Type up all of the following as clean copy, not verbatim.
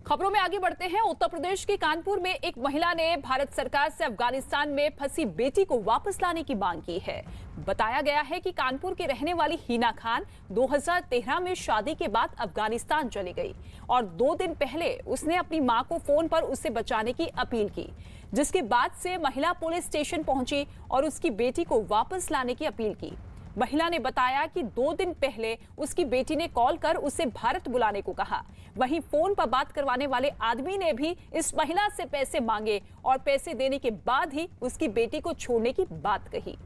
खबरों में आगे बढ़ते हैं। उत्तर प्रदेश के कानपुर में एक महिला ने भारत सरकार से अफगानिस्तान में फंसी बेटी को वापस लाने की मांग की है। बताया गया है कि कानपुर की रहने वाली हिना खान 2013 में शादी के बाद अफगानिस्तान चली गई और 2 दिन पहले उसने अपनी मां को फोन पर उसे बचाने की अपील की, जिसके बाद से महिला पुलिस स्टेशन पहुंची और उसकी बेटी को वापस लाने की अपील की। महिला ने बताया कि 2 दिन पहले उसकी बेटी ने कॉल कर उसे भारत बुलाने को कहा। वहीं फोन पर बात करवाने वाले आदमी ने भी इस महिला से पैसे मांगे और पैसे देने के बाद ही उसकी बेटी को छोड़ने की बात कही।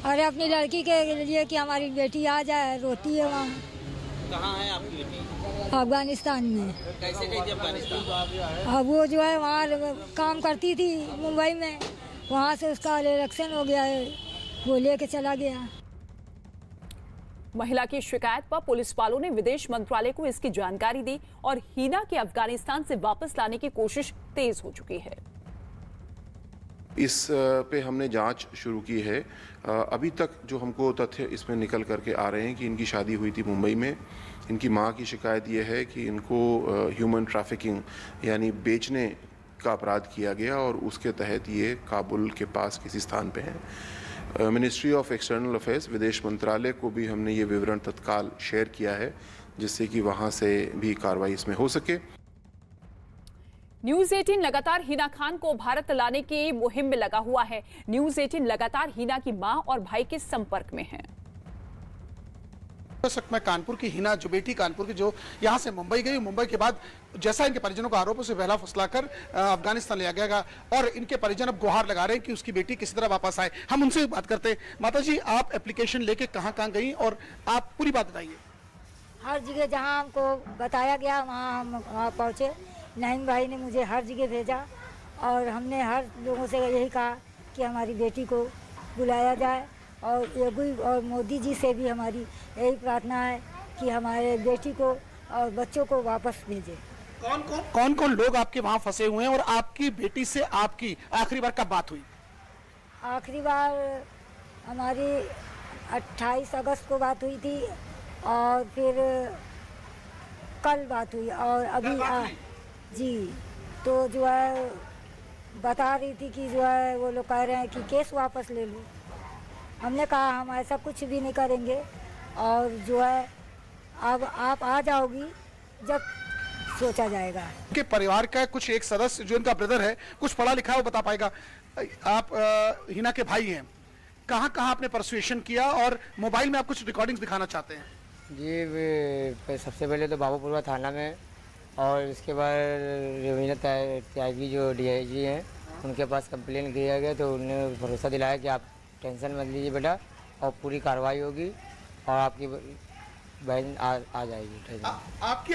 अरे अपनी लड़की के लिए कि हमारी बेटी आ जाए, रोती है वहाँ। कहाँ है आपकी बेटी? अफगानिस्तान में। कैसे गई थी अफगानिस्तान? अब वो जो है वहाँ काम करती थी मुंबई में, वहाँ से उसका इलेक्शन हो गया है, वो लेके चला गया। महिला की शिकायत पर पुलिस वालों ने विदेश मंत्रालय को इसकी जानकारी दी और हिना के अफगानिस्तान से वापस लाने की कोशिश तेज हो चुकी है। इस पे हमने जांच शुरू की है। अभी तक जो हमको तथ्य इसमें निकल करके आ रहे हैं कि इनकी शादी हुई थी मुंबई में। इनकी मां की शिकायत ये है कि इनको ह्यूमन ट्रैफिकिंग यानी बेचने का अपराध किया गया और उसके तहत ये काबुल के पास किसी स्थान पे हैं। मिनिस्ट्री ऑफ एक्सटर्नल अफेयर्स, विदेश मंत्रालय को भी हमने ये विवरण तत्काल शेयर किया है, जिससे कि वहाँ से भी कार्रवाई इसमें हो सके। न्यूज 18 लगातार हिना खान को भारत लाने की मुहिम में लगा हुआ है। न्यूज 18 लगातार हिना की मां और भाई के संपर्क में है। इस वक्त मैं कानपुर की हिना, जो बेटी कानपुर की, जो यहाँ से मुंबई गई, मुंबई के बाद जैसा इनके परिजनों का आरोप, उसे बहला फुसलाकर अफगानिस्तान ले गया और इनके परिजन अब गुहार लगा रहे हैं कि उसकी बेटी किसी तरह वापस आए। हम उनसे बात करते हैं। माता जी, आप एप्लीकेशन लेके कहाँ कहाँ गई और आप पूरी बात बताइए। हर जगह जहाँ हमको बताया गया वहाँ हम वहाँ पहुँचे। नईम भाई ने मुझे हर जगह भेजा और हमने हर लोगों से यही कहा कि हमारी बेटी को बुलाया जाए और योगी और मोदी जी से भी हमारी यही प्रार्थना है कि हमारे बेटी को और बच्चों को वापस भेजें। कौन कौन लोग आपके वहाँ फंसे हुए हैं और आपकी बेटी से आपकी आखिरी बार कब बात हुई? आखिरी बार हमारी 28 अगस्त को बात हुई थी और फिर कल बात हुई और अभी जी, तो जो है बता रही थी कि जो है वो लोग कह रहे हैं कि केस वापस ले लो। हमने कहा हम ऐसा कुछ भी नहीं करेंगे और जो है अब आप आ जाओगी जब सोचा जाएगा। के परिवार का कुछ एक सदस्य जो इनका ब्रदर है, कुछ पढ़ा लिखा है, वो बता पाएगा। आप हिना के भाई हैं, कहाँ कहाँ आपने परसुएशन किया और मोबाइल में आप कुछ रिकॉर्डिंग्स दिखाना चाहते हैं? जी, सबसे पहले तो बाबूपुरवा थाना में और इसके बाद रवीना त्यागी जो DIG हैं, उनके पास कंप्लेन किया गया तो उन्होंने भरोसा दिलाया कि आप टेंशन मत लीजिए बेटा और पूरी कार्रवाई होगी और आपकी बहन आ जाएगी।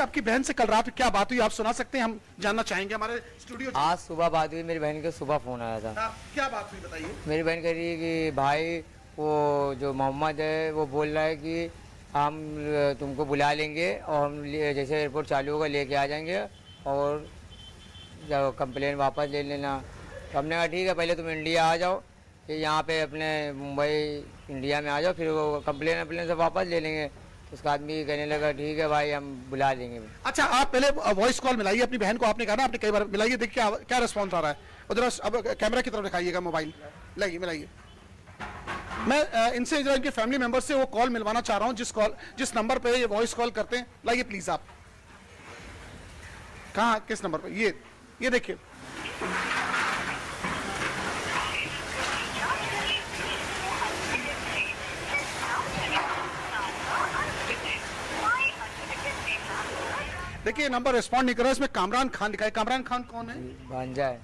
आपकी बहन से कल रात क्या बात हुई, आप सुना सकते हैं? हम जानना चाहेंगे। हमारे स्टूडियो आज सुबह बात हुई, मेरी बहन के सुबह फ़ोन आया था। क्या बात हुई बताइए। मेरी बहन कह रही है कि भाई वो जो मोहम्मद है वो बोल रहा है कि हम तुमको बुला लेंगे और हम जैसे एयरपोर्ट चालू होगा लेके आ जाएंगे और जब कंप्लेन वापस ले लेना। तो हमने कहा ठीक है, पहले तुम इंडिया आ जाओ, फिर यहाँ पे अपने मुंबई इंडिया में आ जाओ, फिर वो कंप्लेन से वापस ले लेंगे। तो उसका आदमी कहने लगा ठीक है भाई, हम बुला लेंगे। अच्छा, आप पहले वॉइस कॉल मिलाइए अपनी बहन को। आपने कहा ना आपने कई बार मिलाइए, देखिए क्या रिस्पॉन्स आ रहा है। उधर अब कैमरा की तरफ दिखाइएगा, मोबाइल लाइए, मिलाइए। मैं इनसे जो इनके फैमिली मेंबर से वो कॉल मिलवाना चाह रहा हूँ जिस नंबर पे ये वॉइस कॉल करते हैं। लाइए प्लीज आप। कहाँ, किस नंबर पे? ये देखिए। देखिए नंबर रिस्पॉन्ड नहीं कर रहा है। इसमें कामरान खान लिखा है। कामरान खान कौन है? भांजा है,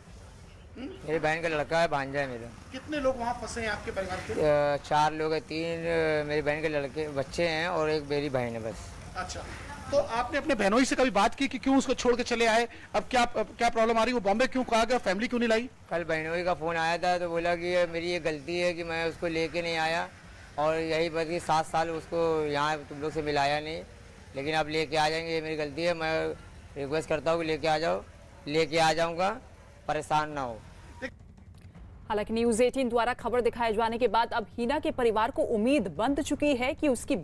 मेरी बहन का लड़का है, भांजा है मेरा। कितने लोग वहाँ फंसे हैं आपके परिवार के? 4 लोग हैं, 3 मेरी बहन के लड़के बच्चे हैं और एक मेरी बहन है बस। अच्छा, तो आपने अपने बहनों ही से कभी बात की कि क्यों उसको छोड़ के चले आए? अब क्या प्रॉब्लम आ रही है? वो बॉम्बे क्यों कहा गया? फैमिली क्यों नहीं लाई? कल बहनोई का फ़ोन आया था तो बोला कि मेरी ये गलती है कि मैं उसको लेके नहीं आया और यही बात कि 7 साल उसको यहाँ तुम लोग से मिलाया नहीं, लेकिन आप लेके आ जाएंगे, ये मेरी गलती है। मैं रिक्वेस्ट करता हूँ कि लेके आ जाओ लेके आ जाऊंगा, परेशान ना हो। हालांकि न्यूज 18 द्वारा खबर दिखाए जाने के बाद अब हिना के परिवार को उम्मीद बंध चुकी है कि उसकी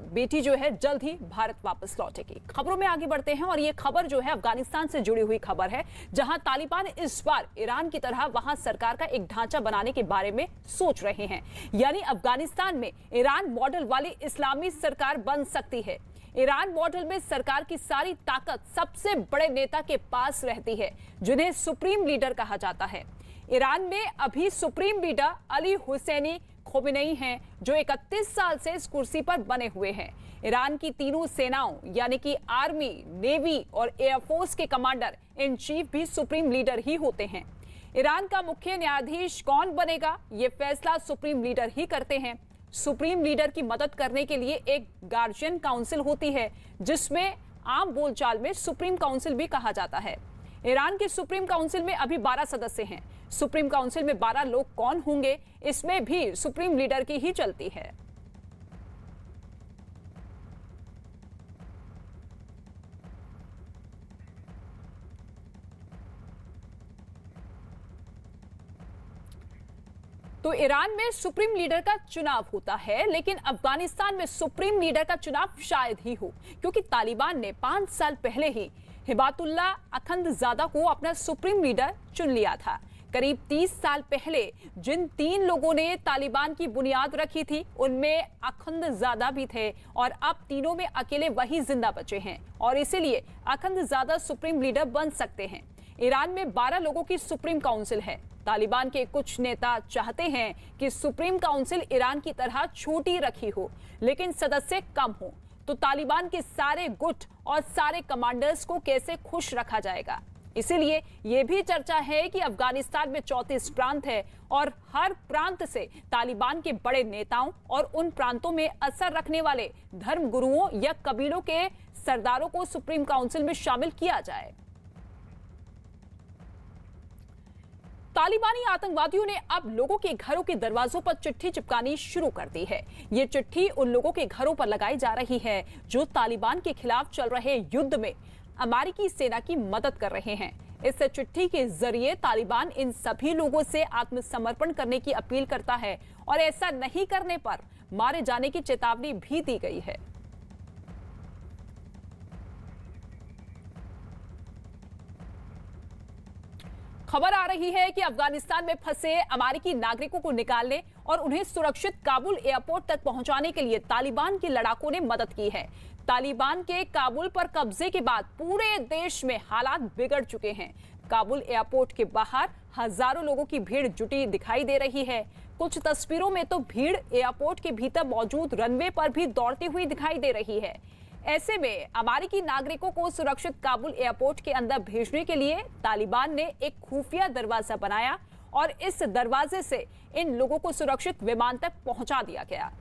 बेटी जो है जल्द ही भारत वापस लौटेगी। खबरों में आगे बढ़ते हैं और ये खबर जो है अफगानिस्तान से जुड़ी हुई खबर है, जहां तालिबान इस बार ईरान की तरह वहां सरकार का एक ढांचा बनाने के बारे में सोच रहे हैं। यानी अफगानिस्तान में ईरान मॉडल वाली इस्लामी सरकार बन सकती है। ईरान मॉडल में सरकार की सारी ताकत सबसे बड़े नेता के पास रहती है, जिन्हें सुप्रीम लीडर कहा जाता है। ईरान में अभी supreme leader Ali Husaini Khomeini हैं, जो 31 साल से इस कुर्सी पर बने हुए हैं। ईरान की तीनों सेनाओं यानी कि आर्मी, नेवी और एयरफोर्स के कमांडर इन चीफ भी सुप्रीम लीडर ही होते हैं। ईरान का मुख्य न्यायाधीश कौन बनेगा, ये फैसला सुप्रीम लीडर ही करते हैं। सुप्रीम लीडर की मदद करने के लिए एक गार्जियन काउंसिल होती है, जिसमें आम बोलचाल में सुप्रीम काउंसिल भी कहा जाता है। ईरान की सुप्रीम काउंसिल में अभी 12 सदस्य हैं। सुप्रीम काउंसिल में 12 लोग कौन होंगे, इसमें भी सुप्रीम लीडर की ही चलती है। तो ईरान में सुप्रीम लीडर का चुनाव होता है, लेकिन अफगानिस्तान में सुप्रीम लीडर का चुनाव शायद ही हो, क्योंकि तालिबान ने 5 साल पहले ही हिबातुल्लाह अखंदजादा को अपना सुप्रीम लीडर चुन लिया था। करीब 30 साल पहले जिन 3 लोगों ने तालिबान की बुनियाद रखी थी, उनमें अखंदजादा भी थे और अब तीनों में अकेले वही जिंदा बचे हैं और इसीलिए अखंदजादा सुप्रीम लीडर बन सकते हैं। ईरान में 12 लोगों की सुप्रीम काउंसिल है। तालिबान के कुछ नेता चाहते हैं कि सुप्रीम काउंसिल ईरान की तरह छोटी रखी हो, लेकिन सदस्य कम हो। तो तालिबान के सारे गुट और सारे कमांडर्स को कैसे खुश रखा जाएगा? इसीलिए यह भी चर्चा है कि अफगानिस्तान में 34 प्रांत है और हर प्रांत से तालिबान के बड़े नेताओं और उन प्रांतों में असर रखने वाले धर्म गुरुओं या कबीलों के सरदारों को सुप्रीम काउंसिल में शामिल किया जाए। तालिबानी आतंकवादियों ने अब लोगों के घरों के दरवाजों पर चिट्ठी चिपकानी शुरू कर दी है। ये चिट्ठी उन लोगों के घरों पर लगाई जा रही है जो तालिबान के खिलाफ चल रहे युद्ध में अमेरिकी सेना की मदद कर रहे हैं। इस चिट्ठी के जरिए तालिबान इन सभी लोगों से आत्मसमर्पण करने की अपील करता है और ऐसा नहीं करने पर मारे जाने की चेतावनी भी दी गई है। खबर आ रही है कि अफगानिस्तान में फंसे अमेरिकी नागरिकों को निकालने और उन्हें सुरक्षित काबुल एयरपोर्ट तक पहुंचाने के लिए तालिबान के लड़ाकों ने मदद की है। तालिबान के काबुल पर कब्जे के बाद पूरे देश में हालात बिगड़ चुके हैं। काबुल एयरपोर्ट के बाहर हजारों लोगों की भीड़ जुटी दिखाई दे रही है। कुछ तस्वीरों में तो भीड़ एयरपोर्ट के भीतर मौजूद रनवे पर भी दौड़ती हुई दिखाई दे रही है। ऐसे में अमेरिकी नागरिकों को सुरक्षित काबुल एयरपोर्ट के अंदर भेजने के लिए तालिबान ने एक खुफिया दरवाजा बनाया और इस दरवाजे से इन लोगों को सुरक्षित विमान तक पहुंचा दिया गया।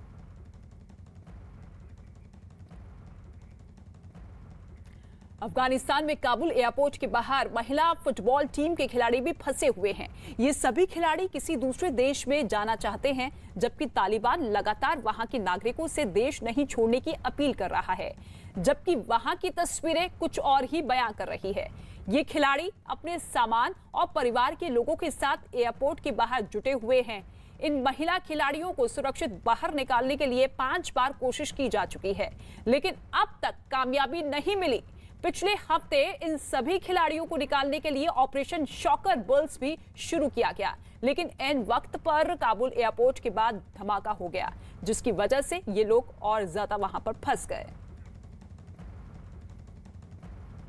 अफगानिस्तान में काबुल एयरपोर्ट के बाहर महिला फुटबॉल टीम के खिलाड़ी भी फंसे हुए हैं। ये सभी खिलाड़ी किसी दूसरे देश में जाना चाहते हैं, जबकि तालिबान लगातार वहां के नागरिकों से देश नहीं छोड़ने की अपील कर रहा है, जबकि वहां की तस्वीरें कुछ और ही बयां कर रही है। ये खिलाड़ी अपने सामान और परिवार के लोगों के साथ एयरपोर्ट के बाहर जुटे हुए हैं। इन महिला खिलाड़ियों को सुरक्षित बाहर निकालने के लिए 5 बार कोशिश की जा चुकी है, लेकिन अब तक कामयाबी नहीं मिली। पिछले हफ्ते इन सभी खिलाड़ियों को निकालने के लिए ऑपरेशन शॉकर बर्ल्स भी शुरू किया गया, लेकिन ऐन वक्त पर काबुल एयरपोर्ट के बाद धमाका हो गया, जिसकी वजह से ये लोग और ज्यादा वहां पर फंस गए।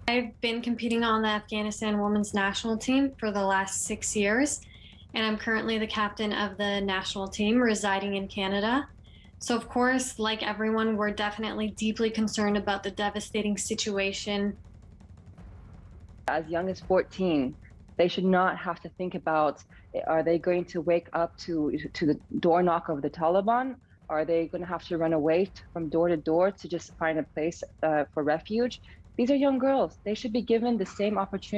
I've been competing on the Afghanistan women's national team for the last 6 years, and I'm currently the captain of the national team residing in Canada. So, of course, like everyone, we're definitely deeply concerned about the devastating situation. As young as 14, they should not have to think about, are they going to wake up to the door knock of the Taliban? Are they going to have to run away from door to door to just find a place for refuge? These are young girls. They should be given the same opportunity